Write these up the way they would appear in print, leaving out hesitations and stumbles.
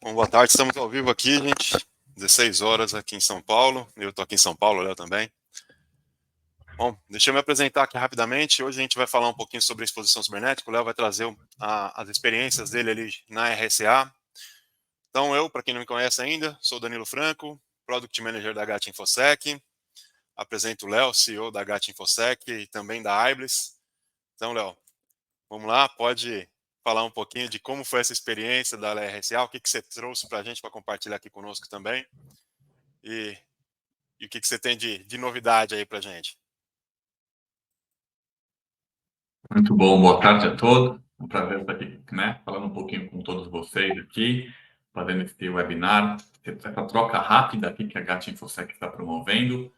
Bom, boa tarde, estamos ao vivo aqui, gente. 16 horas aqui em São Paulo. Eu estou aqui em São Paulo, o Léo também. Bom, deixa eu me apresentar aqui rapidamente. Hoje a gente vai falar um pouquinho sobre a exposição cibernética. O Léo vai trazer as experiências dele ali na RSA. Então, eu, para quem não me conhece ainda, sou Danilo Franco, Product Manager da GAT InfoSec. Apresento o Léo, CEO da GAT InfoSec e também da Iblis. Então, Léo, vamos lá, pode falar um pouquinho de como foi essa experiência da RSA, o que você trouxe para a gente para compartilhar aqui conosco também. E o que você tem de novidade aí para a gente? Muito bom, boa tarde a todos. Um prazer estar aqui, né, falando um pouquinho com todos vocês aqui, fazendo esse webinar, essa troca rápida aqui que a GAT InfoSec está promovendo.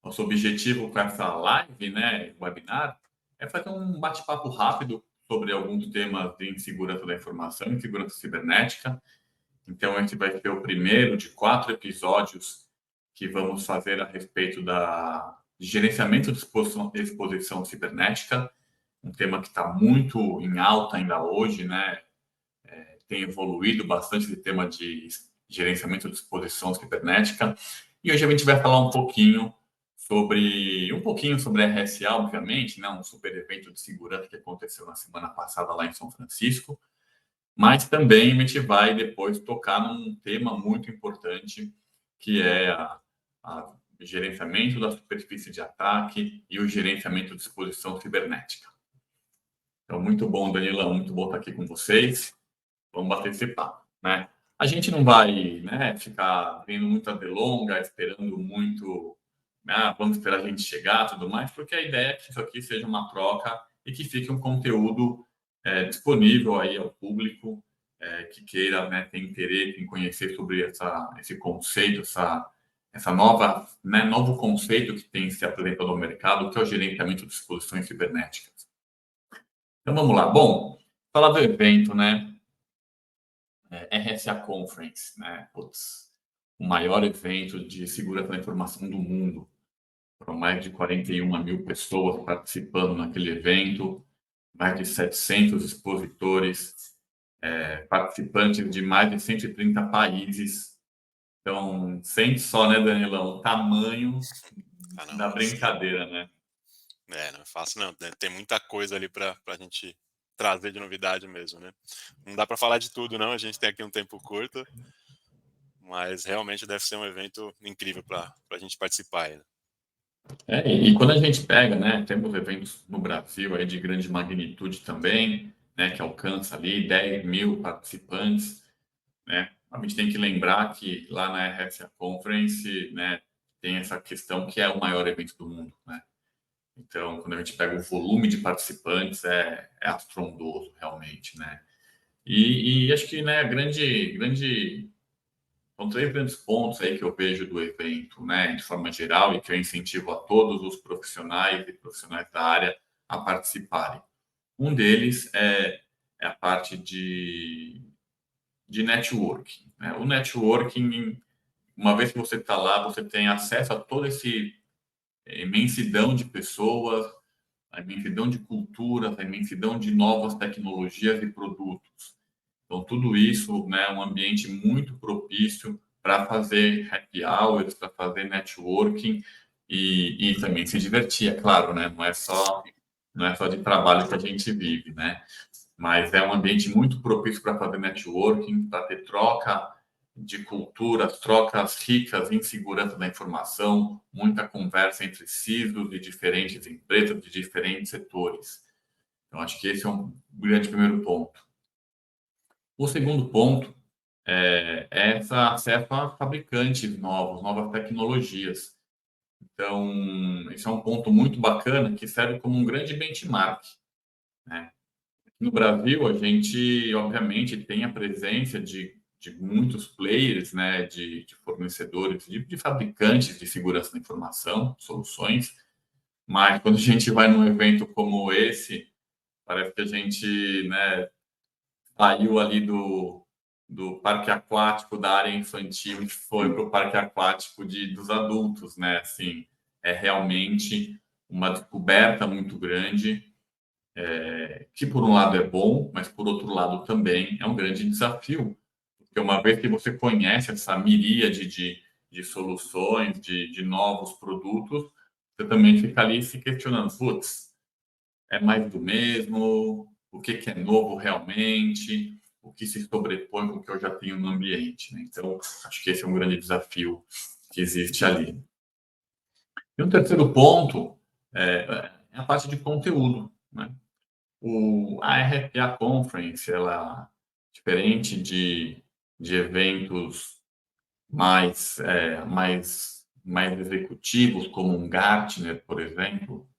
Nosso objetivo com essa live, né, webinar, é fazer um bate-papo rápido sobre alguns temas de segurança da informação e segurança cibernética. Então, esse vai ser o primeiro de 4 episódios que vamos fazer a respeito de gerenciamento de exposição cibernética, um tema que está muito em alta ainda hoje, né? Tem evoluído bastante esse tema de gerenciamento de exposição cibernética. E hoje a gente vai falar um pouquinho sobre a RSA, obviamente, né? Um super evento de segurança que aconteceu na semana passada lá em São Francisco. Mas também a gente vai depois tocar num tema muito importante, que é a gerenciamento da superfície de ataque e o gerenciamento de exposição cibernética. Então, muito bom, Danilão, muito bom estar aqui com vocês. Vamos bater esse papo, né? A gente não vai, né, ficar vendo muita delonga, esperando muito, né, vamos esperar a gente chegar, tudo mais, porque a ideia é que isso aqui seja uma troca e que fique um conteúdo disponível aí ao público que queira, né, ter interesse em conhecer sobre esse conceito, essa nova, né, novo conceito que tem se apresentado ao mercado, que é o gerenciamento de exposições cibernéticas. Então vamos lá. Bom, falar do evento, né? RSA Conference, né? Putz, o maior evento de segurança da informação do mundo. Foram mais de 41 mil pessoas participando naquele evento, mais de 700 expositores, participantes de mais de 130 países. Então, sente só, né, Danilão, o tamanho Não, da brincadeira, né? não é fácil não, tem muita coisa ali para a gente trazer de novidade mesmo, né? Não dá para falar de tudo não, a gente tem aqui um tempo curto, mas realmente deve ser um evento incrível para a gente participar aí, né? E quando a gente pega, né, temos eventos no Brasil aí de grande magnitude também, né, que alcança ali 10 mil participantes, né? A gente tem que lembrar que lá na RSA Conference, né, tem essa questão que é o maior evento do mundo, né? Então, quando a gente pega o volume de participantes, é astrondoso, realmente, né? E acho que, né, são 3 grandes pontos aí que eu vejo do evento, né, de forma geral, e que eu incentivo a todos os profissionais e profissionais da área a participarem. Um deles é a parte de networking, né? O networking, uma vez que você está lá, você tem acesso a toda essa imensidão de pessoas, a imensidão de culturas, a imensidão de novas tecnologias e produtos. Então, tudo isso, né, é um ambiente muito propício para fazer happy hours, para fazer networking e também se divertir, é claro, né? Não é só de trabalho que a gente vive, né? Mas é um ambiente muito propício para fazer networking, para ter troca de culturas, trocas ricas em segurança da informação, muita conversa entre CISOs de diferentes empresas, de diferentes setores. Então, acho que esse é um grande primeiro ponto. O segundo ponto é esse acesso a fabricantes novos, novas tecnologias. Então, esse é um ponto muito bacana que serve como um grande benchmark, né? No Brasil, a gente, obviamente, tem a presença de muitos players, né, de fornecedores, de fabricantes de segurança da informação, soluções, mas quando a gente vai num evento como esse, parece que a gente, né, saiu ali do parque aquático da área infantil e foi para o parque aquático dos adultos, né? Assim, é realmente uma descoberta muito grande, que por um lado é bom, mas por outro lado também é um grande desafio, Porque uma vez que você conhece essa miríade de soluções, de novos produtos, você também fica ali se questionando, putz, é mais do mesmo? O que é novo realmente? O que se sobrepõe com o que eu já tenho no ambiente, né? Então, acho que esse é um grande desafio que existe ali. E um terceiro ponto é a parte de conteúdo, né? A RFA Conference, ela, diferente de eventos mais executivos, como um Gartner, por exemplo,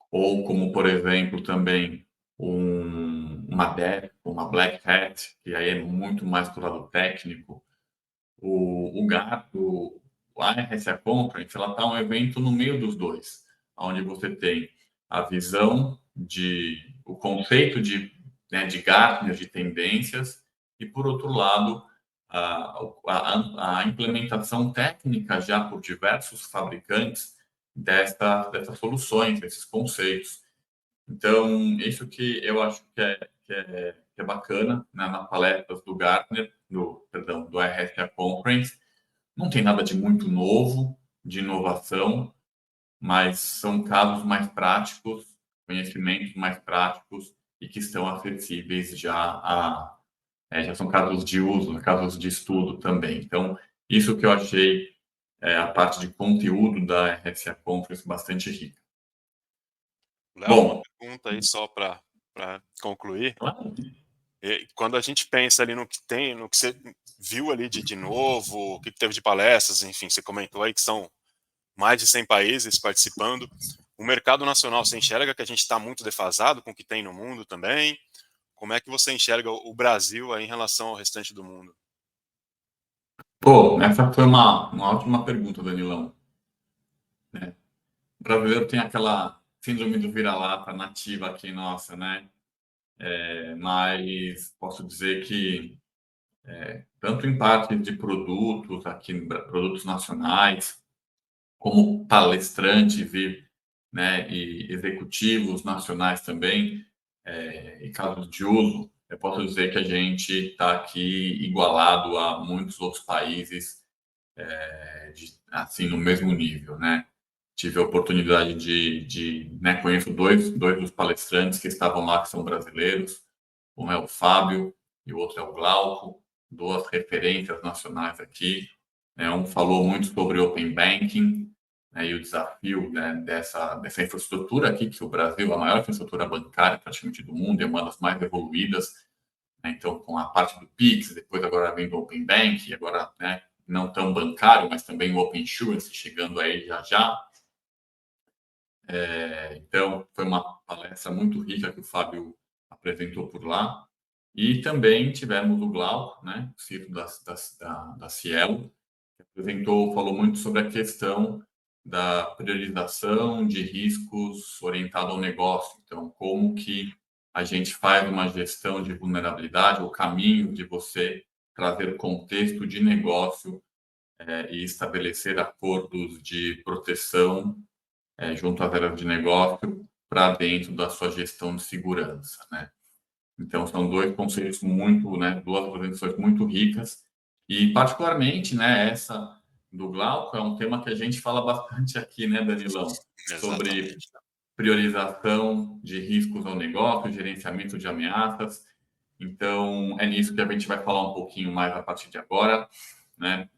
ou como, por exemplo, também uma Black Hat, que aí é muito mais para o lado técnico. A RSA Conference, ela está um evento no meio dos dois, onde você tem a visão o conceito de Gartner, de tendências, e, por outro lado, a implementação técnica já por diversos fabricantes dessas soluções, desses conceitos. Então, isso que eu acho que é bacana, né, nas palestras do Gartner, do RSA Conference. Não tem nada de muito novo, de inovação, mas são casos mais práticos, conhecimentos mais práticos e que estão acessíveis já são casos de uso, casos de estudo também. Então, isso que eu achei a parte de conteúdo da RSA Conference bastante rica. Léo, uma Bom, pergunta aí só para concluir. claro. Quando a gente pensa ali no que tem, no que você viu ali de novo, o que teve de palestras, enfim, você comentou aí que são mais de 100 países participando. O mercado nacional, você enxerga que a gente está muito defasado com o que tem no mundo também? Como é que você enxerga o Brasil aí em relação ao restante do mundo? Pô, essa foi uma ótima pergunta, Danilão. Né? O brasileiro tem aquela síndrome do vira-lata nativa aqui, nossa, né? Mas posso dizer que, tanto em parte de produtos, produtos nacionais, como palestrantes né, e executivos nacionais também, em casos de uso, eu posso dizer que a gente está aqui igualado a muitos outros países, assim, no mesmo nível, né? Tive a oportunidade né, conheço dois dos palestrantes que estavam lá, que são brasileiros. Um é o Fábio e o outro é o Glauco, duas referências nacionais aqui. Né? Um falou muito sobre Open Banking, né, e o desafio, né, dessa infraestrutura aqui, que o Brasil, a maior infraestrutura bancária praticamente do mundo, é uma das mais evoluídas. Né? Então, com a parte do Pix, depois agora vem do Open Bank, agora, né, não tão bancário, mas também o Open Insurance chegando aí já já. Então, foi uma palestra muito rica que o Fábio apresentou por lá. E também tivemos o Glauco, né, o CIO da Cielo, que falou muito sobre a questão da priorização de riscos orientado ao negócio. Então, como que a gente faz uma gestão de vulnerabilidade, o caminho de você trazer contexto de negócio e estabelecer acordos de proteção junto às áreas de negócio para dentro da sua gestão de segurança, né? Então, são dois conceitos muito, né, duas apresentações muito ricas e, particularmente, né, essa do Glauco é um tema que a gente fala bastante aqui, né, Danilão? Sobre Exatamente. priorização de riscos ao negócio, gerenciamento de ameaças. Então, é nisso que a gente vai falar um pouquinho mais a partir de agora, né?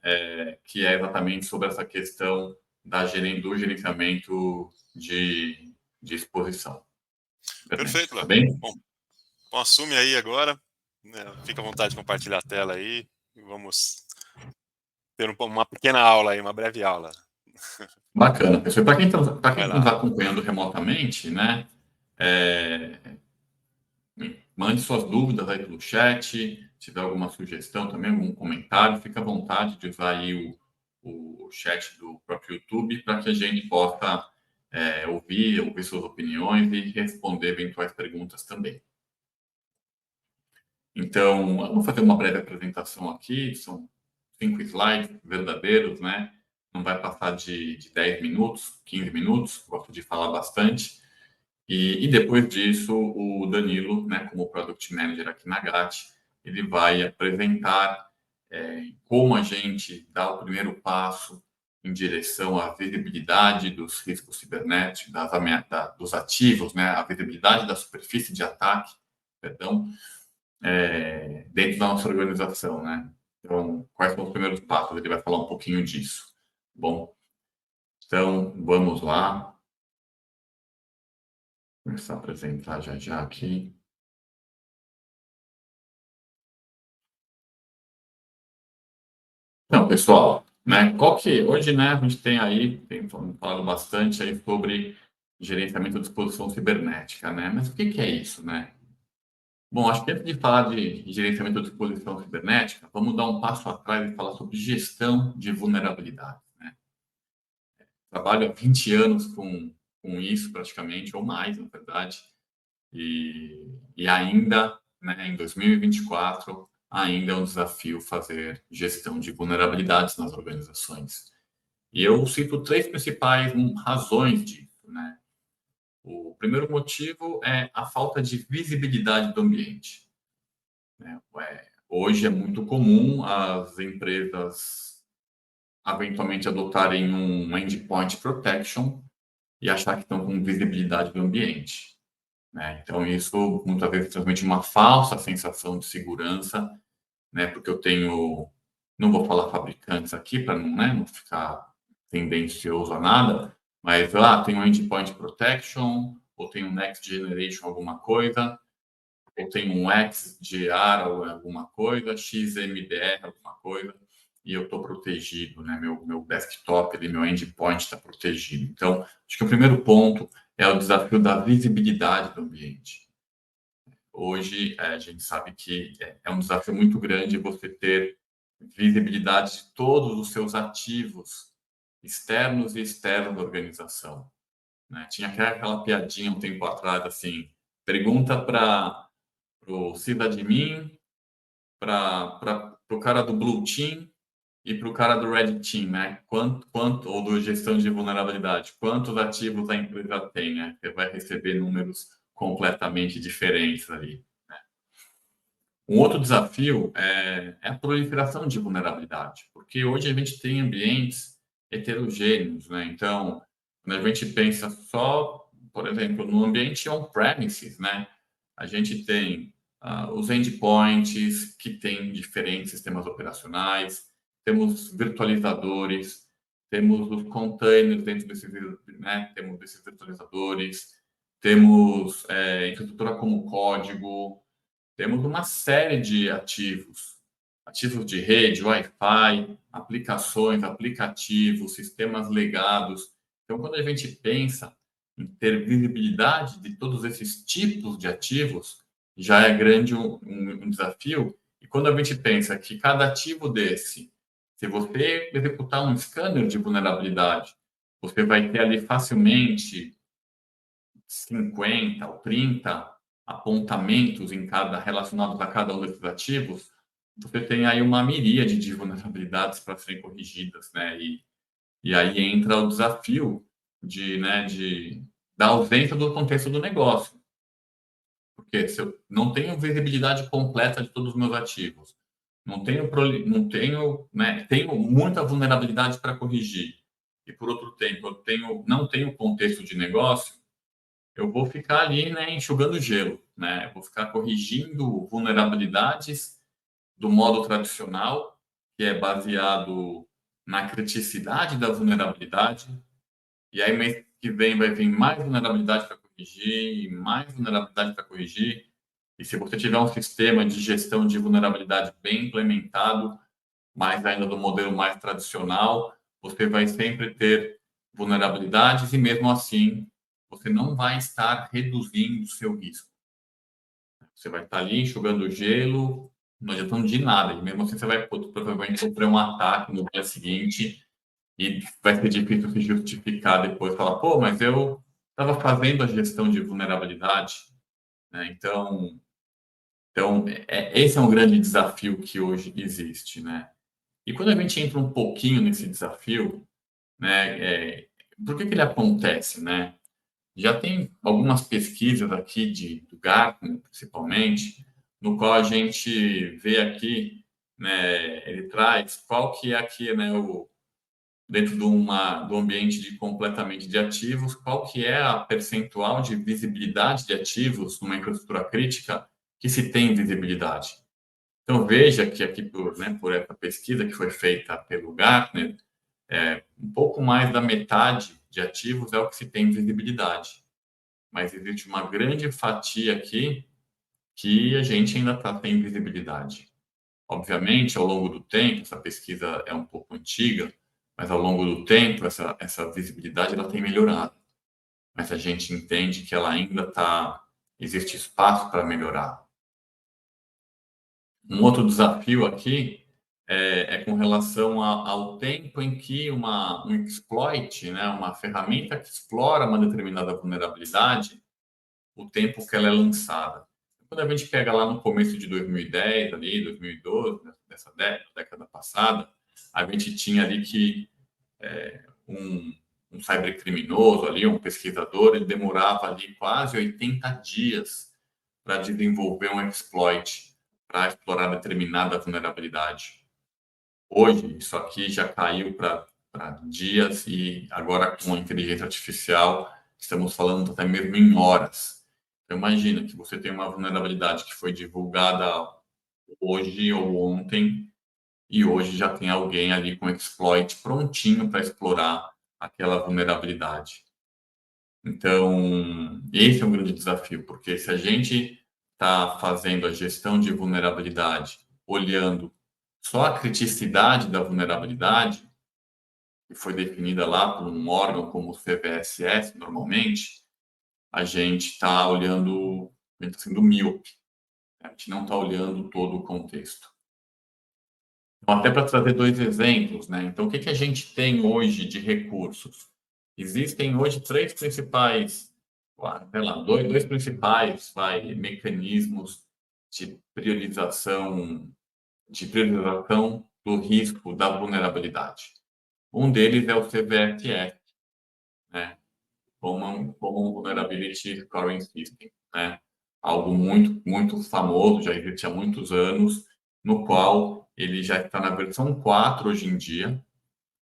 Que é exatamente sobre essa questão do gerenciamento de exposição. Perfeito, Tá Léo. bem? Bom, assume aí agora, né, fica à vontade de compartilhar a tela aí e vamos ter uma pequena aula aí, uma breve aula. Bacana, pessoal. Para quem Vai está nos lá. acompanhando remotamente, né? É, mande suas dúvidas aí pelo chat. Se tiver alguma sugestão também, algum comentário, fica à vontade de usar aí o chat do próprio YouTube para que a gente possa ouvir suas opiniões e responder eventuais perguntas também. Então, eu vou fazer uma breve apresentação aqui, são 5 slides verdadeiros, né? Não vai passar de 10 minutos, 15 minutos, gosto de falar bastante. E depois disso, o Danilo, né, como Product Manager aqui na GAT, ele vai apresentar como a gente dá o primeiro passo em direção à visibilidade dos riscos cibernéticos, dos ativos, né, a visibilidade da superfície de ataque, perdão, dentro da nossa organização, né? Então, quais são os primeiros passos? Ele vai falar um pouquinho disso. Bom, então, vamos lá. Vou começar a apresentar já aqui. Então, pessoal, né, hoje, né, a gente tem falado bastante aí sobre gerenciamento de exposição cibernética, né? Mas o que é isso, né? Bom, acho que antes de falar de gerenciamento de exposição cibernética, vamos dar um passo atrás e falar sobre gestão de vulnerabilidade, né? Trabalho há 20 anos com isso, praticamente, ou mais, na verdade, e ainda, né, em 2024, ainda é um desafio fazer gestão de vulnerabilidades nas organizações. E eu cito três principais razões disso, né? O primeiro motivo é a falta de visibilidade do ambiente, né? Hoje é muito comum as empresas eventualmente adotarem um endpoint protection e achar que estão com visibilidade do ambiente, né? Então, isso muitas vezes transmite uma falsa sensação de segurança, né? Porque eu tenho, não vou falar fabricantes aqui para não, né, não ficar tendencioso a nada, mas tem um endpoint protection, ou tem um next generation alguma coisa, ou tem um XDR ou alguma coisa, XMDR alguma coisa, e eu estou protegido, né? Meu desktop, ali, meu endpoint está protegido. Então, acho que o primeiro ponto é o desafio da visibilidade do ambiente. Hoje, a gente sabe que é um desafio muito grande você ter visibilidade de todos os seus ativos externos e externos da organização, né? Tinha aquela piadinha um tempo atrás, assim, pergunta para o sysadmin, para o cara do Blue Team e para o cara do Red Team, né? Ou do gestão de vulnerabilidade, quantos ativos a empresa tem, né? Você vai receber números completamente diferentes ali. Um outro desafio é a proliferação de vulnerabilidade, porque hoje a gente tem ambientes heterogêneos, né? Então, quando a gente pensa só, por exemplo, no ambiente on-premises, né? A gente tem os endpoints, que têm diferentes sistemas operacionais, temos virtualizadores, temos os containers dentro desses, né? Temos desses virtualizadores, temos infraestrutura como código, temos uma série de ativos, ativos de rede, Wi-Fi, aplicações, aplicativos, sistemas legados. Então, quando a gente pensa em ter visibilidade de todos esses tipos de ativos, já é grande um desafio. E quando a gente pensa que cada ativo desse, se você executar um scanner de vulnerabilidade, você vai ter ali facilmente 50 ou 30 apontamentos relacionados a cada um desses ativos, você tem aí uma miríade de vulnerabilidades para serem corrigidas, né? E aí entra o desafio da ausência do contexto do negócio. Porque se eu não tenho visibilidade completa de todos os meus ativos, tenho muita vulnerabilidade para corrigir, e por outro tempo não tenho contexto de negócio, eu vou ficar ali, né, enxugando gelo, né? Eu vou ficar corrigindo vulnerabilidades do modo tradicional, que é baseado na criticidade da vulnerabilidade. E aí, mês que vem, vai vir mais vulnerabilidade para corrigir, e mais vulnerabilidade para corrigir. E se você tiver um sistema de gestão de vulnerabilidade bem implementado, mais ainda do modelo mais tradicional, você vai sempre ter vulnerabilidades e, mesmo assim, você não vai estar reduzindo o seu risco. Você vai estar ali enxugando gelo, não adiantando de nada. E mesmo assim, você vai provavelmente sofrer um ataque no dia seguinte e vai ser difícil se justificar depois, falar, pô, mas eu estava fazendo a gestão de vulnerabilidade, né? Então esse é um grande desafio que hoje existe, né? E quando a gente entra um pouquinho nesse desafio, né, por que ele acontece, né? Já tem algumas pesquisas aqui do Gartner, principalmente, no qual a gente vê aqui, né, ele traz qual que é aqui, né, dentro do ambiente completamente de ativos, qual que é a percentual de visibilidade de ativos numa infraestrutura crítica que se tem visibilidade. Então, veja que aqui, por essa pesquisa que foi feita pelo Gartner, um pouco mais da metade de ativos é o que se tem visibilidade. Mas existe uma grande fatia aqui que a gente ainda está sem visibilidade. Obviamente, ao longo do tempo, essa pesquisa é um pouco antiga, mas ao longo do tempo, essa visibilidade ela tem melhorado. Mas a gente entende que ela ainda existe espaço para melhorar. Um outro desafio aqui é com relação ao tempo em que um exploit, né, uma ferramenta que explora uma determinada vulnerabilidade, o tempo que ela é lançada. Quando a gente pega lá no começo de 2010, ali, 2012, dessa década passada, a gente tinha ali que um cybercriminoso ali, um pesquisador, ele demorava ali quase 80 dias para desenvolver um exploit para explorar determinada vulnerabilidade. Hoje, isso aqui já caiu para dias e agora com a inteligência artificial estamos falando até mesmo em horas. Então, imagina que você tem uma vulnerabilidade que foi divulgada hoje ou ontem e hoje já tem alguém ali com exploit prontinho para explorar aquela vulnerabilidade. Então, esse é um grande desafio, porque se a gente está fazendo a gestão de vulnerabilidade olhando só a criticidade da vulnerabilidade, que foi definida lá por um órgão como o CVSS, normalmente, a gente está olhando, a gente está sendo míope, a gente não está olhando todo o contexto. Então, até para trazer dois exemplos, né? Então, o que a gente tem hoje de recursos? Existem hoje três principais, sei lá, dois principais mecanismos de priorização do risco da vulnerabilidade. Um deles é o CVSS, né? Common Vulnerability Scoring System, né? Algo muito famoso, já existe há muitos anos, no qual ele já está na versão 4 hoje em dia,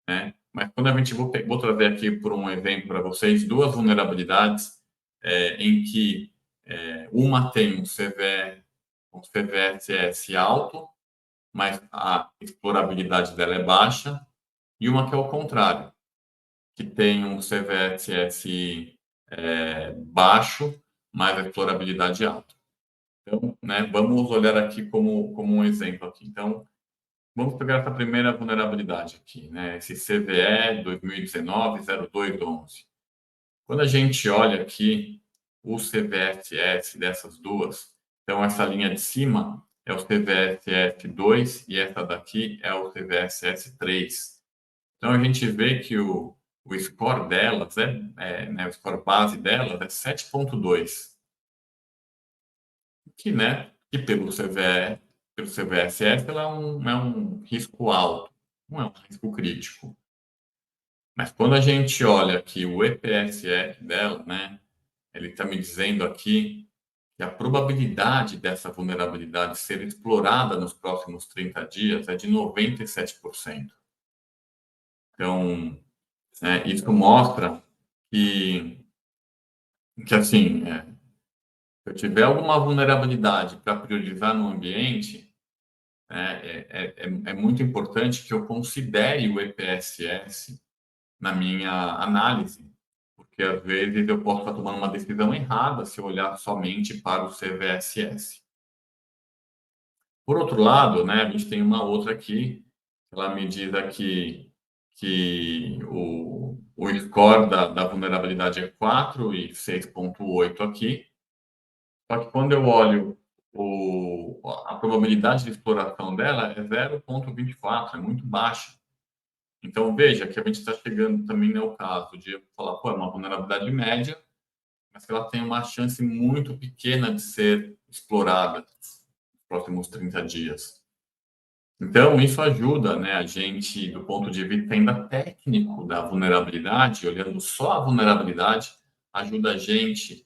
né? Mas quando a gente vou trazer aqui por um exemplo para vocês duas vulnerabilidades em que uma tem um CVSS alto, mas a explorabilidade dela é baixa, e uma que é o contrário, que tem um CVSS baixo, mas a explorabilidade alta. Então, né, vamos olhar aqui como um exemplo aqui. Então, vamos pegar essa primeira vulnerabilidade aqui, né, esse CVE 2019-0211. Quando a gente olha aqui o CVSS dessas duas, então essa linha de cima é o CVSS 2 e essa daqui é o CVSS 3. Então a gente vê que o score delas né, o score base delas é 7.2, que, né, que pelo CVSS ela é um risco alto, não é um risco crítico. Mas quando a gente olha aqui o EPSF dela, né, ele está me dizendo aqui que a probabilidade dessa vulnerabilidade ser explorada nos próximos 30 dias é de 97%. Então, isso mostra que assim, se eu tiver alguma vulnerabilidade para priorizar no ambiente, é muito importante que eu considere o EPSS na minha análise, porque às vezes eu posso estar tomando uma decisão errada se eu olhar somente para o CVSS. Por outro lado, né, a gente tem uma outra aqui, ela me diz aqui que o score da vulnerabilidade é 4 e 6.8 aqui, só que quando eu olho a probabilidade de exploração dela é 0.24, é muito baixa. Então, veja que a gente está chegando também no caso de falar, pô, é uma vulnerabilidade média, mas que ela tem uma chance muito pequena de ser explorada nos próximos 30 dias. Então, isso ajuda, né, a gente, do ponto de vista ainda técnico da vulnerabilidade, olhando só a vulnerabilidade, ajuda a gente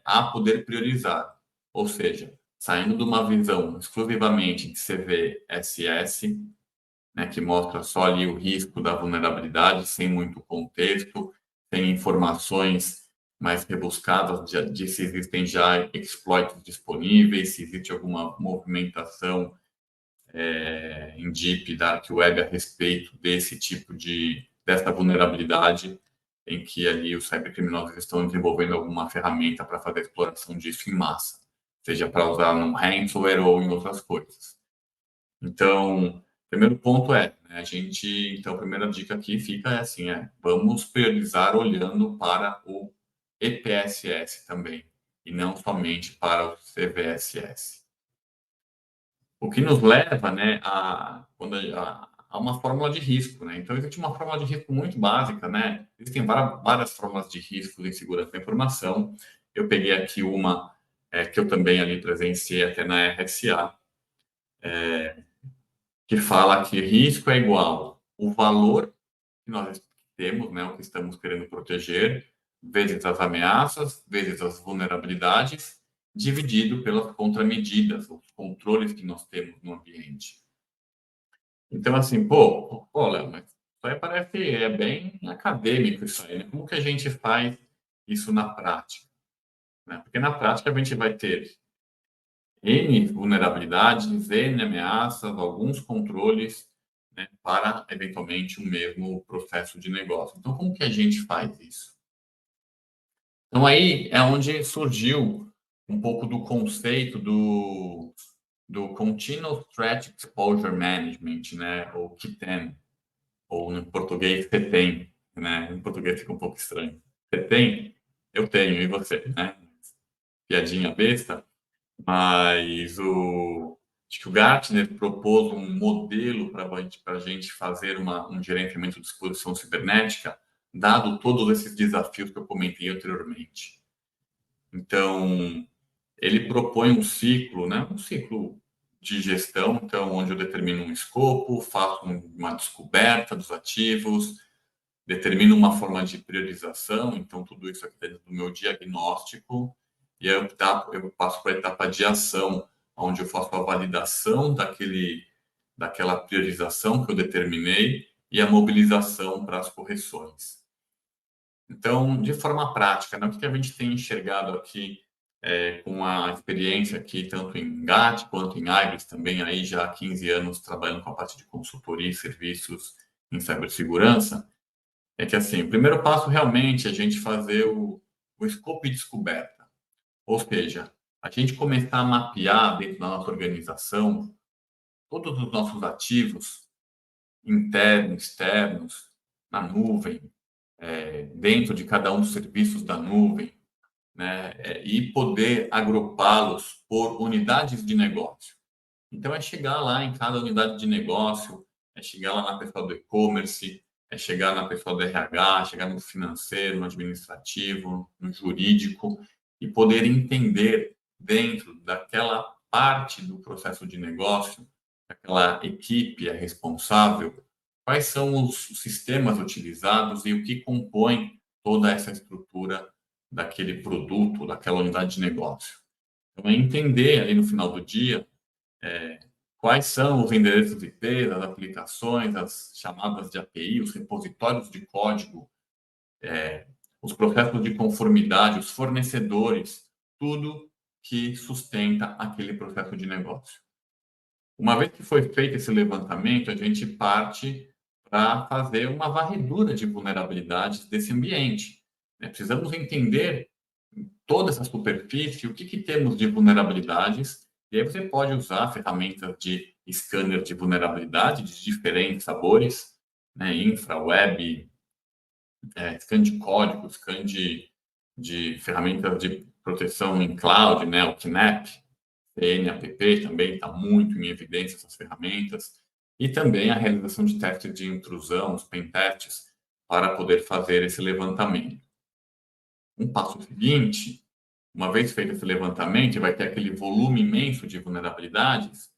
a poder priorizar. Ou seja, saindo de uma visão exclusivamente de CVSS, né, que mostra só ali o risco da vulnerabilidade, sem muito contexto, sem informações mais rebuscadas de se existem já exploits disponíveis, se existe alguma movimentação em Deep Dark Web a respeito desse tipo dessa vulnerabilidade, em que ali os cybercriminosos estão desenvolvendo alguma ferramenta para fazer a exploração disso em massa, seja para usar num ransomware ou em outras coisas. Então, primeiro ponto né, então, a primeira dica aqui fica assim, vamos priorizar olhando para o EPSS também, e não somente para o CVSS. O que nos leva, né, a uma fórmula de risco, né? Então, existe uma fórmula de risco muito básica, né? Existem várias fórmulas de risco em segurança da informação. Eu peguei aqui uma que eu também ali presenciei até na RSA, que fala que risco é igual o valor que nós temos, né, o que estamos querendo proteger, vezes as ameaças, vezes as vulnerabilidades, dividido pelas contramedidas, os controles que nós temos no ambiente. Então, assim, Léo, mas isso aí parece bem acadêmico isso aí, né? Como que a gente faz isso na prática? Né? Porque na prática a gente vai ter N vulnerabilidades, N ameaças, alguns controles, né, para, eventualmente, o mesmo processo de negócio. Então, como que a gente faz isso? Então, aí é onde surgiu um pouco do conceito do Continuous Threat Exposure Management, né, ou CTEM, ou no português CTEM, né? Em português fica um pouco estranho. Você tem? Eu tenho, e você, né? Piadinha besta, mas acho que o Gartner propôs um modelo para a gente fazer um gerenciamento de exposição cibernética, dado todos esses desafios que eu comentei anteriormente. Então, ele propõe um ciclo, né? Um ciclo de gestão, então, onde eu determino um escopo, faço uma descoberta dos ativos, determino uma forma de priorização, então tudo isso aqui dentro do meu diagnóstico, e aí eu passo para a etapa de ação, onde eu faço a validação daquela priorização que eu determinei e a mobilização para as correções. Então, de forma prática, né, o que a gente tem enxergado aqui com a experiência aqui, tanto em GAT quanto em IBRIS, também aí já há 15 anos trabalhando com a parte de consultoria e serviços em cibersegurança, é que assim, o primeiro passo realmente é a gente fazer o escopo de descoberta. Ou seja, a gente começar a mapear dentro da nossa organização todos os nossos ativos, internos, externos, na nuvem, dentro de cada um dos serviços da nuvem, né? E poder agrupá-los por unidades de negócio. Então, é chegar lá em cada unidade de negócio, é chegar lá na pessoa do e-commerce, é chegar na pessoa do RH, chegar no financeiro, no administrativo, no jurídico, e poder entender dentro daquela parte do processo de negócio, daquela equipe responsável, quais são os sistemas utilizados e o que compõe toda essa estrutura daquele produto, daquela unidade de negócio. Então, é entender ali no final do dia quais são os endereços IP, as aplicações, as chamadas de API, os repositórios de código, os processos de conformidade, os fornecedores, tudo que sustenta aquele processo de negócio. Uma vez que foi feito esse levantamento, a gente parte para fazer uma varredura de vulnerabilidades desse ambiente. Precisamos entender toda essa superfície, o que temos de vulnerabilidades, e aí você pode usar ferramentas de scanner de vulnerabilidade de diferentes sabores, né, infra, web, scan de código, scan de ferramentas de proteção em cloud, né, o KNAPP, CNAPP também está muito em evidência essas ferramentas, e também a realização de testes de intrusão, os pen tests, para poder fazer esse levantamento. Um passo seguinte, uma vez feito esse levantamento, vai ter aquele volume imenso de vulnerabilidades,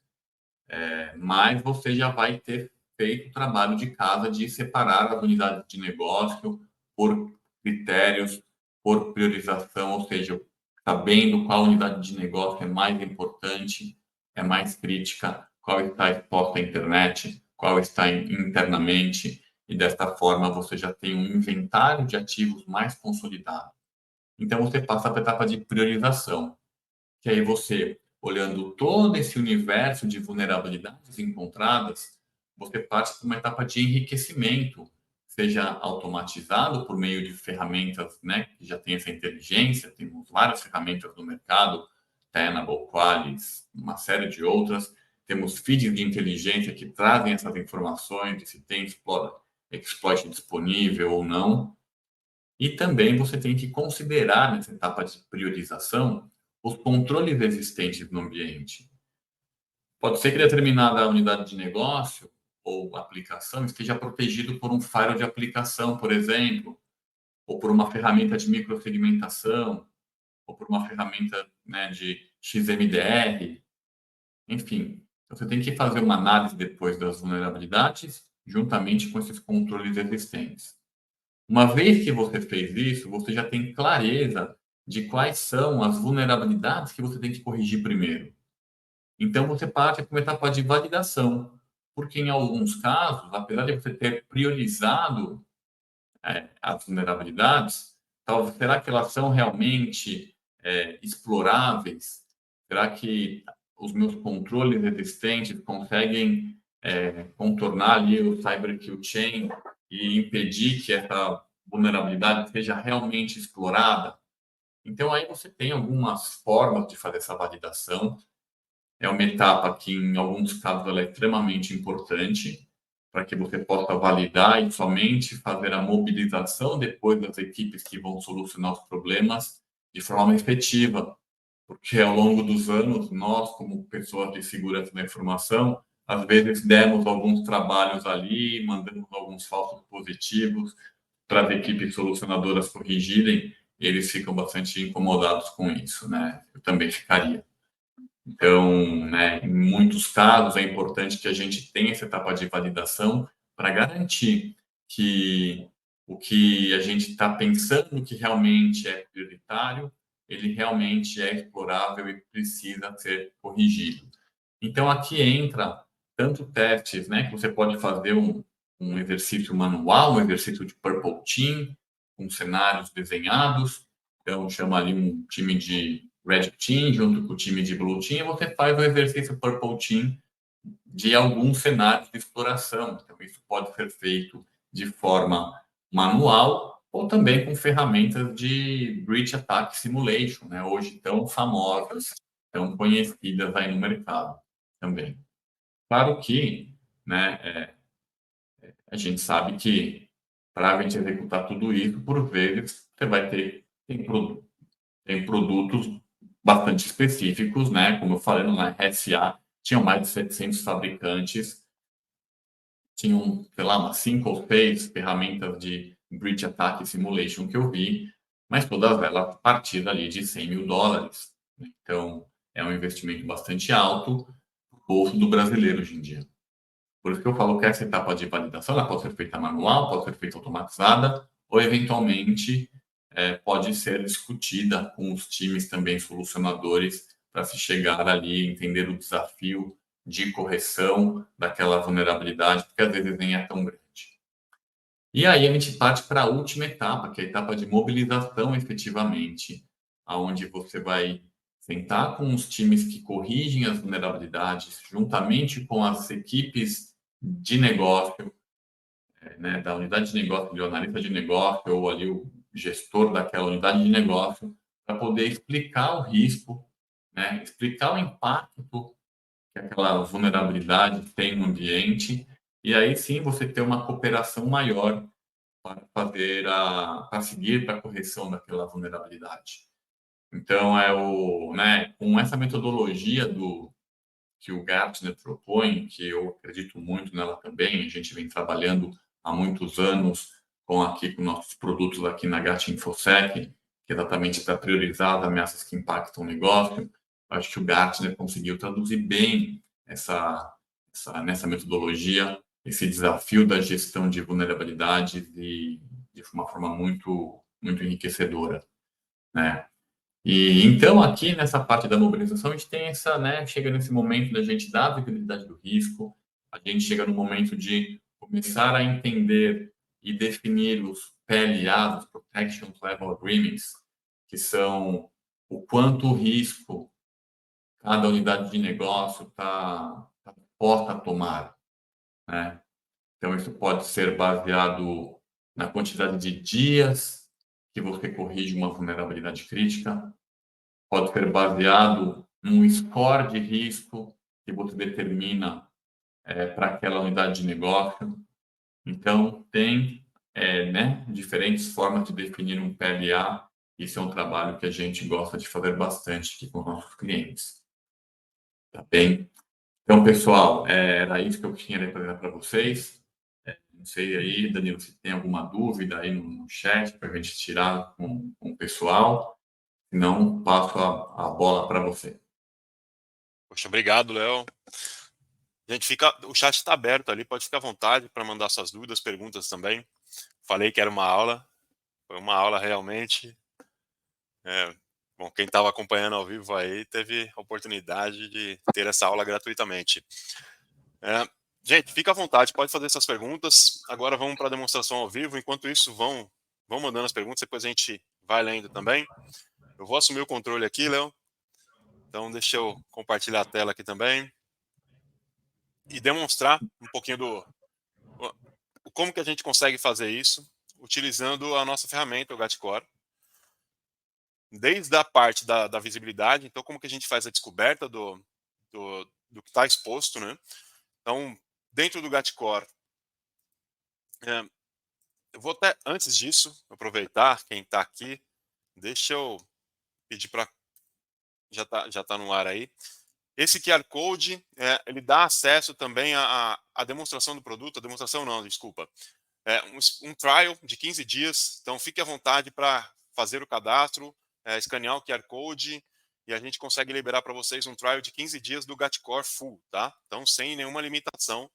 mas você já vai ter feito o trabalho de casa de separar as unidades de negócio por critérios, por priorização, ou seja, sabendo qual unidade de negócio é mais importante, é mais crítica, qual está exposta à internet, qual está internamente, e desta forma você já tem um inventário de ativos mais consolidado. Então você passa para a etapa de priorização, que aí você, olhando todo esse universo de vulnerabilidades encontradas, você parte para uma etapa de enriquecimento, seja automatizado por meio de ferramentas, né, que já tem essa inteligência, temos várias ferramentas no mercado, Tenable, Qualys, uma série de outras, temos feeds de inteligência que trazem essas informações de se tem exploit disponível ou não, e também você tem que considerar nessa etapa de priorização os controles existentes no ambiente. Pode ser que determinada unidade de negócio ou aplicação esteja protegido por um firewall de aplicação, por exemplo, ou por uma ferramenta de microsegmentação, ou por uma ferramenta, né, de XMDR, enfim. Você tem que fazer uma análise depois das vulnerabilidades, juntamente com esses controles existentes. Uma vez que você fez isso, você já tem clareza de quais são as vulnerabilidades que você tem que corrigir primeiro. Então, você parte para uma etapa de validação, porque em alguns casos, apesar de você ter priorizado as vulnerabilidades, será que elas são realmente exploráveis? Será que os meus controles existentes conseguem contornar ali o Cyber Kill Chain e impedir que essa vulnerabilidade seja realmente explorada? Então, aí você tem algumas formas de fazer essa validação. É uma etapa que, em alguns casos, ela é extremamente importante para que você possa validar e somente fazer a mobilização depois das equipes que vão solucionar os problemas de forma efetiva. Porque, ao longo dos anos, nós, como pessoas de segurança da informação, às vezes demos alguns trabalhos ali, mandamos alguns falsos positivos para as equipes solucionadoras corrigirem, e eles ficam bastante incomodados com isso, né? Eu também ficaria. Então, né, em muitos casos é importante que a gente tenha essa etapa de validação para garantir que o que a gente está pensando que realmente é prioritário, ele realmente é explorável e precisa ser corrigido. Então, aqui entra tanto testes, né, que você pode fazer um exercício manual, um exercício de Purple Team, com cenários desenhados. Então, chama ali um time de Red Team junto com o time de Blue Team, e você faz o exercício Purple Team de alguns cenários de exploração. Então, isso pode ser feito de forma manual ou também com ferramentas de Breach Attack Simulation, né? Hoje tão famosas, tão conhecidas aí no mercado também. Claro que, né, a gente sabe que para a gente executar tudo isso, por vezes, você vai ter tem produtos bastante específicos, né? Como eu falei, na RSA tinham mais de 700 fabricantes, tinham, sei lá, umas 5 ou 6 ferramentas de Breach Attack Simulation que eu vi, mas todas elas partindo ali de $100.000. Então, é um investimento bastante alto no bolso do brasileiro hoje em dia. Por isso que eu falo que essa etapa de validação ela pode ser feita manual, pode ser feita automatizada, ou eventualmente pode ser discutida com os times também solucionadores para se chegar ali, entender o desafio de correção daquela vulnerabilidade, porque às vezes nem é tão grande. E aí a gente parte para a última etapa, que é a etapa de mobilização efetivamente, aonde você vai sentar com os times que corrigem as vulnerabilidades, juntamente com as equipes de negócio, né, da unidade de negócio, do analista de negócio, ou ali o gestor daquela unidade de negócio, para poder explicar o risco, né, explicar o impacto que aquela vulnerabilidade tem no ambiente, e aí sim você ter uma cooperação maior para seguir para a correção daquela vulnerabilidade. Então, né, com essa metodologia que o Gartner propõe, que eu acredito muito nela também, a gente vem trabalhando há muitos anos com nossos produtos aqui na GAT InfoSec, que é exatamente para priorizar as ameaças que impactam o negócio. Acho que o Gartner conseguiu traduzir bem nessa metodologia esse desafio da gestão de vulnerabilidades de uma forma muito, muito enriquecedora, né? E então aqui nessa parte da mobilização a gente tem essa, né, chega nesse momento da gente dar a visibilidade do risco, a gente chega no momento de começar a entender e definir os PLAs, os Protection Level Agreements, que são o quanto o risco cada unidade de negócio está posta a tomar, né? Então isso pode ser baseado na quantidade de dias que você corrige uma vulnerabilidade crítica, pode ser baseado num score de risco que você determina para aquela unidade de negócio. Então, tem né, diferentes formas de definir um PLA. Isso é um trabalho que a gente gosta de fazer bastante aqui com nossos clientes. Tá bem? Então, pessoal, era isso que eu tinha para vocês. Não sei aí, Danilo, se tem alguma dúvida aí no chat para a gente tirar com o pessoal. Se não, passo a bola para você. Poxa, obrigado, Léo. Gente, o chat está aberto ali, pode ficar à vontade para mandar suas dúvidas, perguntas também. Falei que era uma aula, foi uma aula realmente. Bom, quem estava acompanhando ao vivo aí teve a oportunidade de ter essa aula gratuitamente. Gente, fica à vontade, pode fazer essas perguntas. Agora vamos para a demonstração ao vivo. Enquanto isso, vão mandando as perguntas, depois a gente vai lendo também. Eu vou assumir o controle aqui, Léo. Então, deixa eu compartilhar a tela aqui também e demonstrar um pouquinho como que a gente consegue fazer isso utilizando a nossa ferramenta, o Gatcore. Desde a parte da visibilidade, então como que a gente faz a descoberta do que está exposto, né? Então, dentro do Gatcore, eu vou até, antes disso, aproveitar quem está aqui, deixa eu pedir para... Já tá no ar aí. Esse QR Code, ele dá acesso também à demonstração do produto, a demonstração não, desculpa. Um trial de 15 dias, então fique à vontade para fazer o cadastro, escanear o QR Code e a gente consegue liberar para vocês um trial de 15 dias do Gatcore Full, tá? Então, sem nenhuma limitação,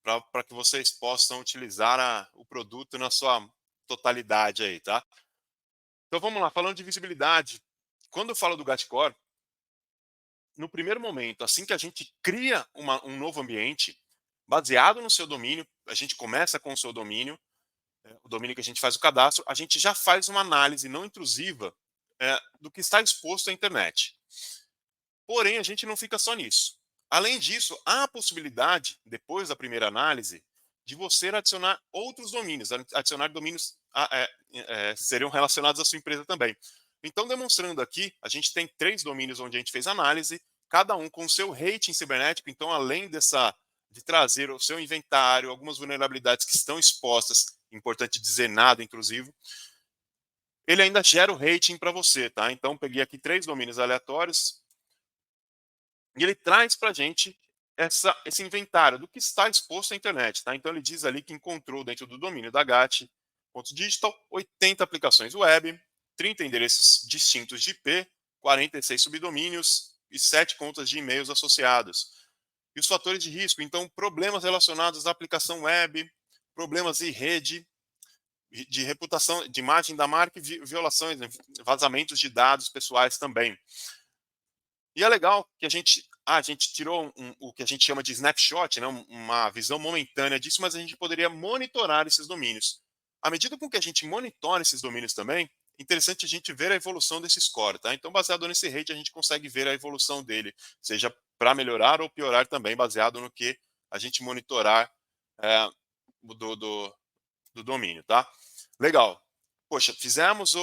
para que vocês possam utilizar o produto na sua totalidade aí, tá? Então, vamos lá, falando de visibilidade. Quando eu falo do Gatcore, no primeiro momento, assim que a gente cria um novo ambiente, baseado no seu domínio, a gente começa com o seu domínio, o domínio que a gente faz o cadastro, a gente já faz uma análise não intrusiva do que está exposto à internet. Porém, a gente não fica só nisso. Além disso, há a possibilidade, depois da primeira análise, de você adicionar outros domínios, adicionar domínios seriam relacionados à sua empresa também. Então, demonstrando aqui, a gente tem 3 domínios onde a gente fez análise, cada um com o seu rating cibernético. Então, além de trazer o seu inventário, algumas vulnerabilidades que estão expostas, importante dizer nada intrusivo, ele ainda gera o rating para você, tá? Então, peguei aqui 3 domínios aleatórios e ele traz para a gente esse inventário do que está exposto à internet, tá? Então, ele diz ali que encontrou dentro do domínio da GAT.digital 80 aplicações web, 30 endereços distintos de IP, 46 subdomínios e 7 contas de e-mails associados. E os fatores de risco, então, problemas relacionados à aplicação web, problemas de rede, de reputação, de imagem da marca e violações, vazamentos de dados pessoais também. E é legal que a gente tirou o que a gente chama de snapshot, né, uma visão momentânea disso, mas a gente poderia monitorar esses domínios. À medida com que a gente monitora esses domínios também, interessante a gente ver a evolução desse score, tá? Então, baseado nesse rate, a gente consegue ver a evolução dele, seja para melhorar ou piorar também, baseado no que a gente monitorar do domínio, tá? Legal. Poxa, fizemos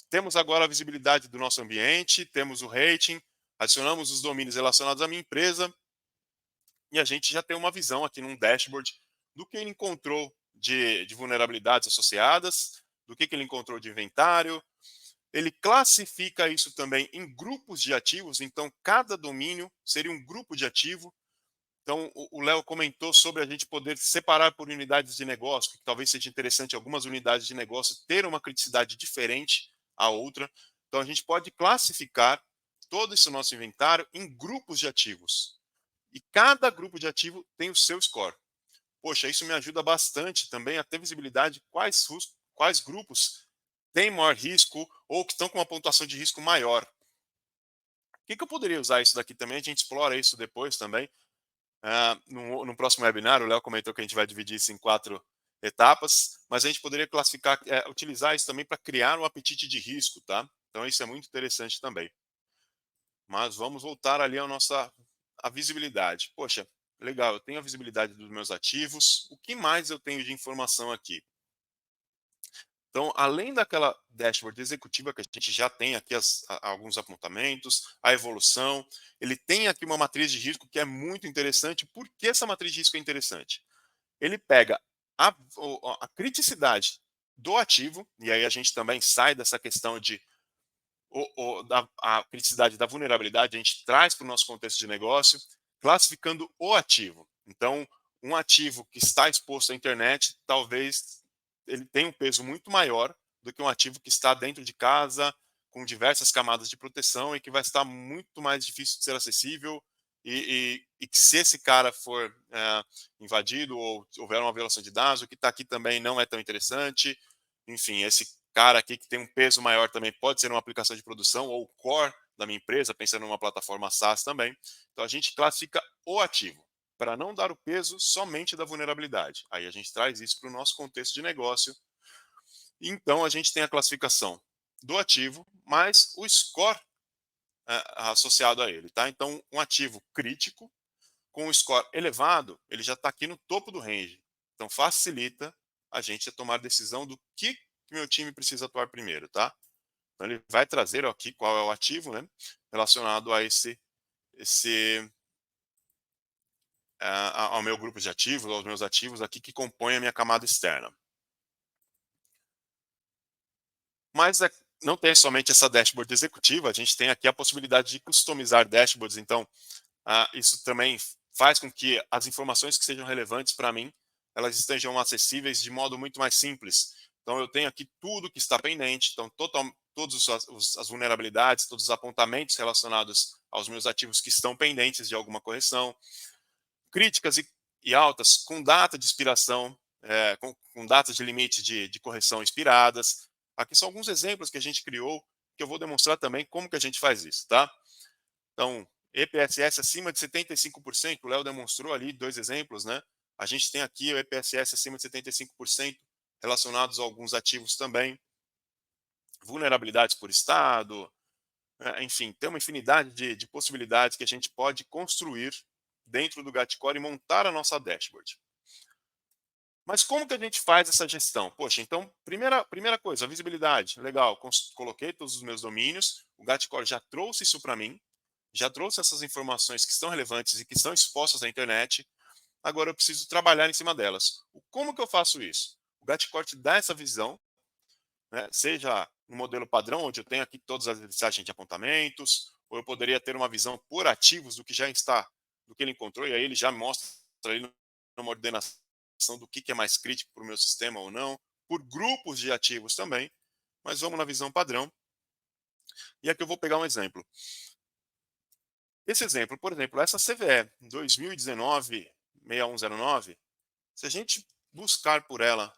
temos agora a visibilidade do nosso ambiente, temos o rating, adicionamos os domínios relacionados à minha empresa e a gente já tem uma visão aqui num dashboard do que ele encontrou de vulnerabilidades associadas, do que ele encontrou de inventário. Ele classifica isso também em grupos de ativos, então cada domínio seria um grupo de ativo. Então, o Léo comentou sobre a gente poder separar por unidades de negócio, que talvez seja interessante algumas unidades de negócio ter uma criticidade diferente à outra. Então, a gente pode classificar todo esse nosso inventário em grupos de ativos. E cada grupo de ativo tem o seu score. Poxa, isso me ajuda bastante também a ter visibilidade de quais grupos têm maior risco ou que estão com uma pontuação de risco maior. O que eu poderia usar isso daqui também? A gente explora isso depois também. No próximo webinar, o Léo comentou que a gente vai dividir isso em 4 etapas, mas a gente poderia classificar, utilizar isso também para criar um apetite de risco, tá? Então isso é muito interessante também. Mas vamos voltar ali a visibilidade. Poxa, legal, eu tenho a visibilidade dos meus ativos. O que mais eu tenho de informação aqui? Então, além daquela dashboard executiva que a gente já tem aqui alguns apontamentos, a evolução, ele tem aqui uma matriz de risco que é muito interessante. Por que essa matriz de risco é interessante? Ele pega a criticidade do ativo, e aí a gente também sai dessa questão de a criticidade da vulnerabilidade, a gente traz para o nosso contexto de negócio, classificando o ativo. Então, um ativo que está exposto à internet, talvez ele tenha um peso muito maior do que um ativo que está dentro de casa, com diversas camadas de proteção e que vai estar muito mais difícil de ser acessível e que se esse cara for invadido ou houver uma violação de dados, o que está aqui também não é tão interessante. Enfim, esse cara aqui que tem um peso maior também pode ser uma aplicação de produção ou core da minha empresa, pensando numa plataforma SaaS também. Então a gente classifica o ativo para não dar o peso somente da vulnerabilidade. Aí a gente traz isso para o nosso contexto de negócio. Então a gente tem a classificação do ativo, mais o score associado a ele. Tá? Então um ativo crítico, com um score elevado, ele já está aqui no topo do range. Então facilita a gente a tomar decisão do que meu time precisa atuar primeiro. Tá? Então ele vai trazer aqui qual é o ativo, né, relacionado a ao meu grupo de ativos, aos meus ativos aqui que compõem a minha camada externa. Mas não tem somente essa dashboard executiva, a gente tem aqui a possibilidade de customizar dashboards, então isso também faz com que as informações que sejam relevantes para mim, elas estejam acessíveis de modo muito mais simples. Então eu tenho aqui tudo que está pendente, então todas as vulnerabilidades, todos os apontamentos relacionados aos meus ativos que estão pendentes de alguma correção, críticas e altas com data de expiração, com datas de limite de correção expiradas. Aqui são alguns exemplos que a gente criou, que eu vou demonstrar também como que a gente faz isso, tá? Então, EPSS acima de 75%, o Léo demonstrou ali 2 exemplos, né? A gente tem aqui o EPSS acima de 75% relacionados a alguns ativos também, vulnerabilidades por estado, enfim, tem uma infinidade de possibilidades que a gente pode construir dentro do Gatcore e montar a nossa dashboard. Mas como que a gente faz essa gestão? Poxa, então, primeira coisa, a visibilidade. Legal, coloquei todos os meus domínios, o Gatcore já trouxe isso para mim, já trouxe essas informações que estão relevantes e que estão expostas à internet, agora eu preciso trabalhar em cima delas. Como que eu faço isso? O Gatcore te dá essa visão, né? Seja no modelo padrão, onde eu tenho aqui todas as listagens de apontamentos, ou eu poderia ter uma visão por ativos do que já está, do que ele encontrou, e aí ele já mostra ali numa ordenação do que é mais crítico para o meu sistema ou não, por grupos de ativos também, mas vamos na visão padrão. E aqui eu vou pegar um exemplo. Esse exemplo, por exemplo, essa CVE 2019-6109, se a gente buscar por ela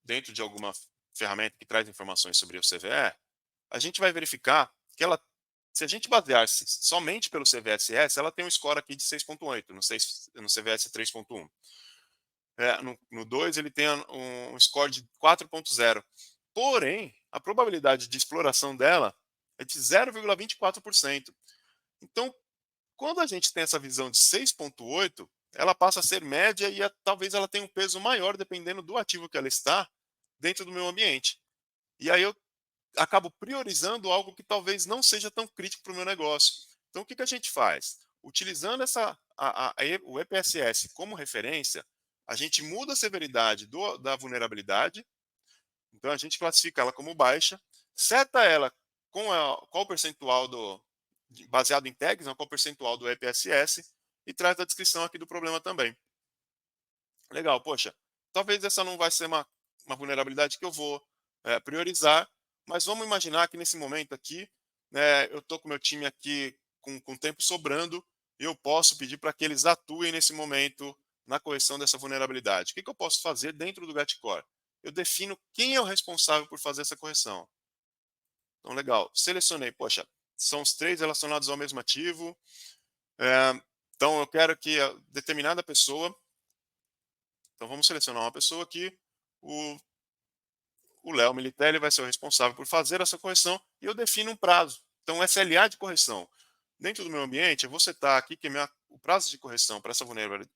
dentro de alguma ferramenta que traz informações sobre o CVE, a gente vai verificar que ela, se a gente basear-se somente pelo CVSS, ela tem um score aqui de 6.8, no CVS 3.1. No 2 ele tem um score de 4.0. Porém, a probabilidade de exploração dela é de 0,24%. Então, quando a gente tem essa visão de 6.8, ela passa a ser média e talvez ela tenha um peso maior dependendo do ativo que ela está dentro do meu ambiente. E aí eu acabo priorizando algo que talvez não seja tão crítico para o meu negócio. Então, o que a gente faz? Utilizando o EPSS como referência, a gente muda a severidade da vulnerabilidade, então a gente classifica ela como baixa, seta ela com qual o percentual baseado em tags, qual o percentual do EPSS, e traz a descrição aqui do problema também. Legal, poxa, talvez essa não vai ser uma vulnerabilidade que eu vou priorizar, mas vamos imaginar que nesse momento aqui, né, eu estou com o meu time aqui com tempo sobrando, e eu posso pedir para que eles atuem nesse momento na correção dessa vulnerabilidade. O que eu posso fazer dentro do Gatcore? eu defino quem é o responsável por fazer essa correção. Então, legal, selecionei, poxa, são os 3 relacionados ao mesmo ativo, então eu quero que a determinada pessoa, então vamos selecionar uma pessoa aqui, o Léo Militelli vai ser o responsável por fazer essa correção e eu defino um prazo. Então, SLA de correção. Dentro do meu ambiente, eu vou setar aqui que o prazo de correção para essa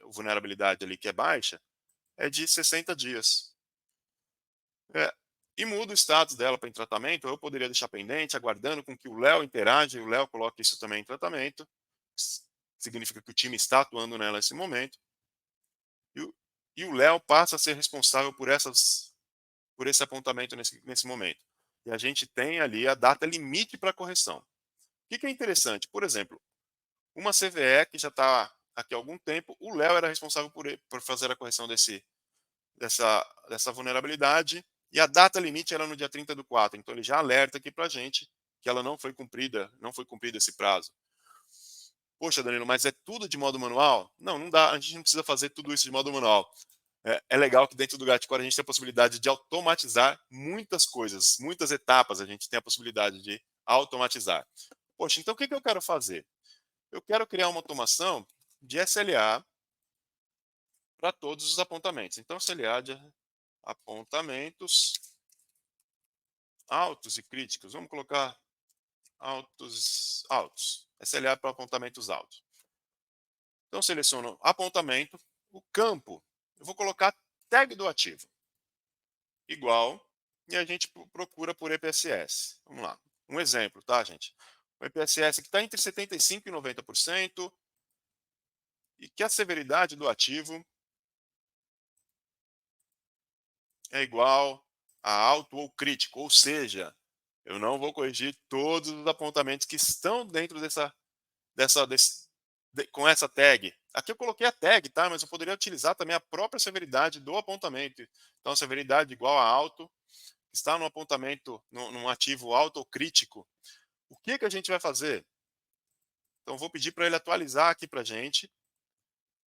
vulnerabilidade ali que é baixa é de 60 dias. E mudo o status dela para em tratamento, eu poderia deixar pendente, aguardando com que o Léo interaja e o Léo coloque isso também em tratamento. Significa que o time está atuando nela nesse momento. E o Léo passa a ser responsável por esse apontamento nesse momento. E a gente tem ali a data limite para correção. O que é interessante? Por exemplo, uma CVE que já está aqui há algum tempo, o Léo era responsável por fazer a correção dessa vulnerabilidade e a data limite era no dia 30/4. Então ele já alerta aqui para a gente que ela não foi cumprida esse prazo. Poxa, Danilo, mas é tudo de modo manual? Não, não dá. A gente não precisa fazer tudo isso de modo manual. É legal que dentro do Gatcore a gente tem a possibilidade de automatizar muitas coisas, muitas etapas a gente tem a possibilidade de automatizar. Poxa, então o que eu quero fazer? Eu quero criar uma automação de SLA para todos os apontamentos. Então, SLA de apontamentos altos e críticos. Vamos colocar altos. SLA para apontamentos altos. Então, seleciono apontamento, o campo. Eu vou colocar tag do ativo. Igual, e a gente procura por EPSS. Vamos lá. Um exemplo, tá, gente? O EPSS que está entre 75% e 90%, e que a severidade do ativo é igual a alto ou crítico, ou seja, eu não vou corrigir todos os apontamentos que estão dentro com essa tag. Aqui eu coloquei a tag, tá? Mas eu poderia utilizar também a própria severidade do apontamento. Então, severidade igual a alto, está no apontamento, num ativo alto ou crítico. O que a gente vai fazer? Então, vou pedir para ele atualizar aqui para a gente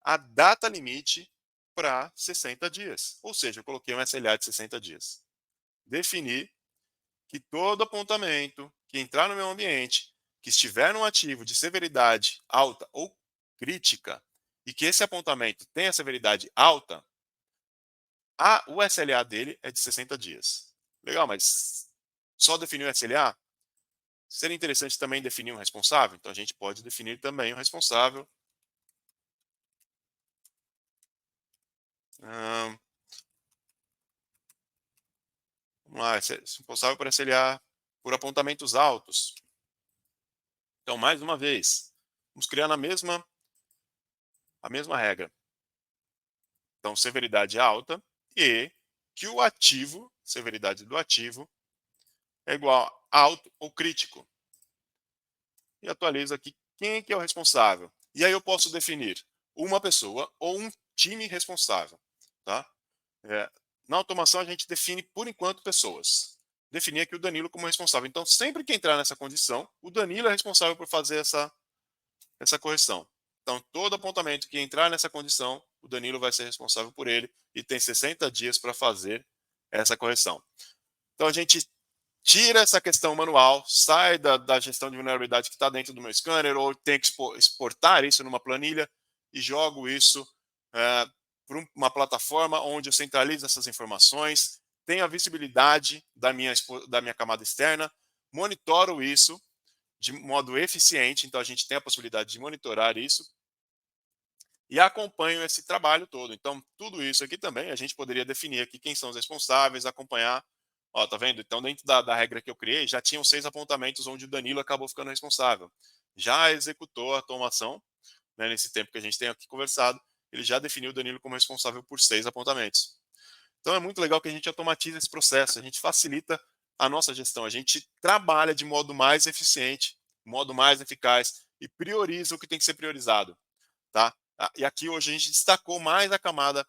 a data limite para 60 dias. Ou seja, eu coloquei um SLA de 60 dias. Definir que todo apontamento que entrar no meu ambiente, que estiver num ativo de severidade alta ou crítica, e que esse apontamento tenha severidade alta, o SLA dele é de 60 dias. Legal, mas só definir o SLA? Seria interessante também definir um responsável? Então a gente pode definir também um responsável. Vamos lá, responsável por SLA por apontamentos altos. Então, mais uma vez, vamos criar a mesma regra. Então, severidade alta e que o ativo, severidade do ativo, é igual a alto ou crítico. E atualizo aqui quem que é o responsável. E aí eu posso definir uma pessoa ou um time responsável. Tá? Na automação, a gente define, por enquanto, pessoas. Definir aqui o Danilo como responsável. Então, sempre que entrar nessa condição, o Danilo é responsável por fazer essa correção. Então, todo apontamento que entrar nessa condição, o Danilo vai ser responsável por ele e tem 60 dias para fazer essa correção. Então, a gente tira essa questão manual, sai da gestão de vulnerabilidade que está dentro do meu scanner, ou tem que exportar isso numa planilha e jogo isso para uma plataforma onde eu centralizo essas informações, tenho a visibilidade da minha camada externa, monitoro isso de modo eficiente, então a gente tem a possibilidade de monitorar isso e acompanho esse trabalho todo. Então, tudo isso aqui também, a gente poderia definir aqui quem são os responsáveis, acompanhar. Ó, tá vendo? Então, dentro da regra que eu criei, já tinham 6 apontamentos onde o Danilo acabou ficando responsável. Já executou a automação, né, nesse tempo que a gente tem aqui conversado, ele já definiu o Danilo como responsável por 6 apontamentos. Então, é muito legal que a gente automatize esse processo, a gente facilita a nossa gestão, a gente trabalha de modo mais eficiente, modo mais eficaz e prioriza o que tem que ser priorizado. Tá? E aqui hoje a gente destacou mais a camada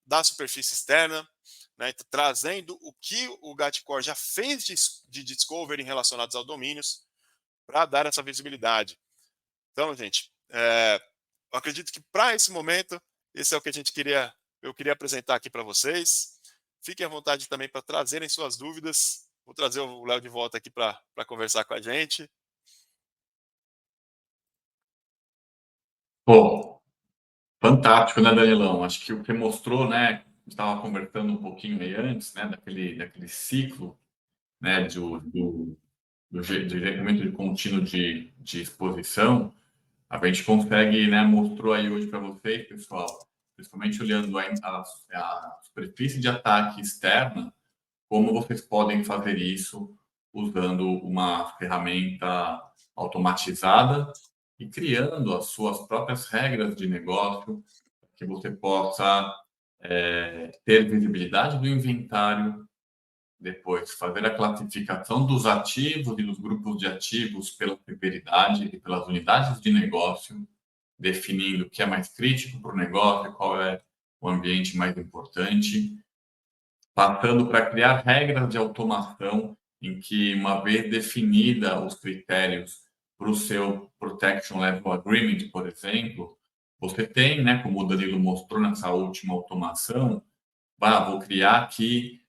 da superfície externa, né, trazendo o que o Gatcore já fez de discovery relacionados aos domínios para dar essa visibilidade. Então, gente, eu acredito que para esse momento, esse é o que eu queria apresentar aqui para vocês. Fiquem à vontade também para trazerem suas dúvidas. Vou trazer o Léo de volta aqui para conversar com a gente. Pô, fantástico, né, Danilão? Acho que o que mostrou, né, estava conversando um pouquinho aí antes, né, daquele ciclo, né, do gerenciamento de contínuo de exposição, a gente consegue, né, mostrou aí hoje para vocês, pessoal, principalmente olhando a superfície de ataque externa, como vocês podem fazer isso usando uma ferramenta automatizada e criando as suas próprias regras de negócio, que você possa ter visibilidade do inventário, depois fazer a classificação dos ativos e dos grupos de ativos pela prioridade e pelas unidades de negócio, definindo o que é mais crítico para o negócio, qual é o ambiente mais importante, passando para criar regras de automação em que, uma vez definida os critérios para o seu Protection Level Agreement, por exemplo, você tem, né, como o Danilo mostrou nessa última automação, vou criar aqui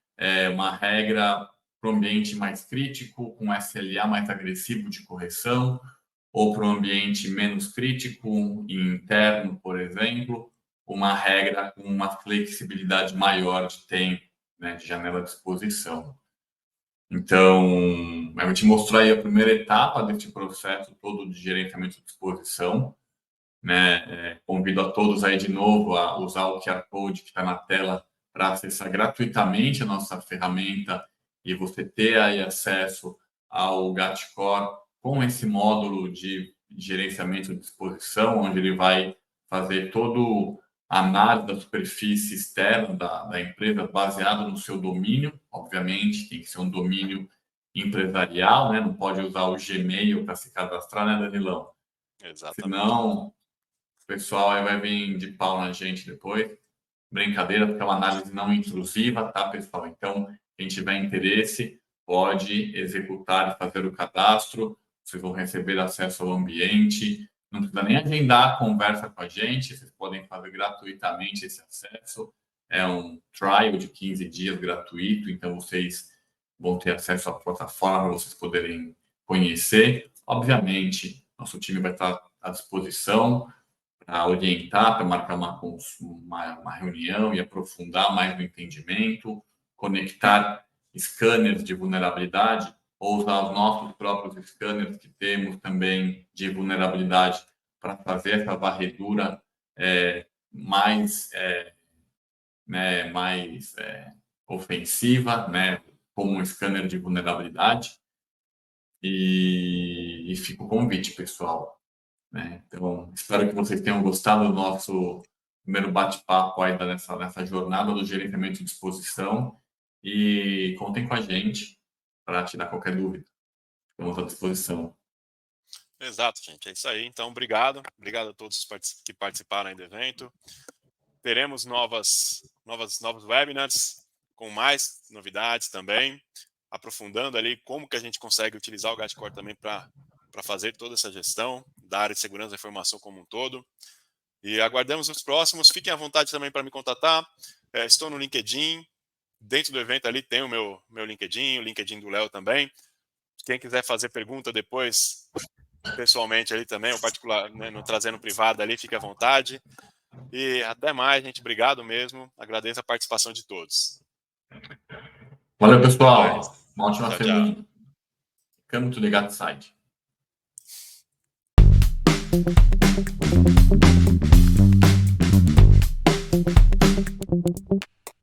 uma regra para o ambiente mais crítico, com SLA mais agressivo de correção, ou para o ambiente menos crítico e interno, por exemplo, uma regra com uma flexibilidade maior de tempo, né, de janela de exposição. Então, a gente mostrou aí a primeira etapa desse processo todo de gerenciamento de exposição, né? Convido a todos aí de novo a usar o QR Code que está na tela para acessar gratuitamente a nossa ferramenta e você ter aí acesso ao GATCore com esse módulo de gerenciamento de exposição, onde ele vai fazer todo a análise da superfície externa da empresa baseado no seu domínio. Obviamente, tem que ser um domínio empresarial, né? Não pode usar o Gmail para se cadastrar, né, Danilão? Exatamente. Senão, o pessoal aí vai vir de pau na gente depois. Brincadeira, porque é uma análise não intrusiva, tá, pessoal? Então, quem tiver interesse, pode executar e fazer o cadastro. Vocês vão receber acesso ao ambiente. Não precisa nem agendar a conversa com a gente. Vocês podem fazer gratuitamente esse acesso. É um trial de 15 dias gratuito. Então, vocês vão ter acesso à plataforma para vocês poderem conhecer. Obviamente, nosso time vai estar à disposição para orientar, para marcar uma reunião e aprofundar mais no entendimento, conectar scanners de vulnerabilidade ou usar os nossos próprios scanners que temos também de vulnerabilidade para fazer essa varredura mais ofensiva, né, como um scanner de vulnerabilidade. E fica o convite, pessoal. Né? Então, espero que vocês tenham gostado do nosso primeiro bate-papo aí nessa jornada do gerenciamento de exposição e contem com a gente para tirar qualquer dúvida. Estamos à disposição. Exato, gente. É isso aí. Então, obrigado. Obrigado a todos que participaram aí do evento. Teremos novos webinars com mais novidades também, aprofundando ali como que a gente consegue utilizar o GATCore também para fazer toda essa gestão da área de segurança da informação como um todo. E aguardamos os próximos. Fiquem à vontade também para me contatar. Estou no LinkedIn. Dentro do evento ali tem o meu LinkedIn, o LinkedIn do Léo também. Quem quiser fazer pergunta depois, pessoalmente ali também, ou particular, né, no trazendo privado ali, fique à vontade. E até mais, gente. Obrigado mesmo. Agradeço a participação de todos. Valeu, pessoal. Uma ótima semana. Tchau. Ficamos tudo ligado no site.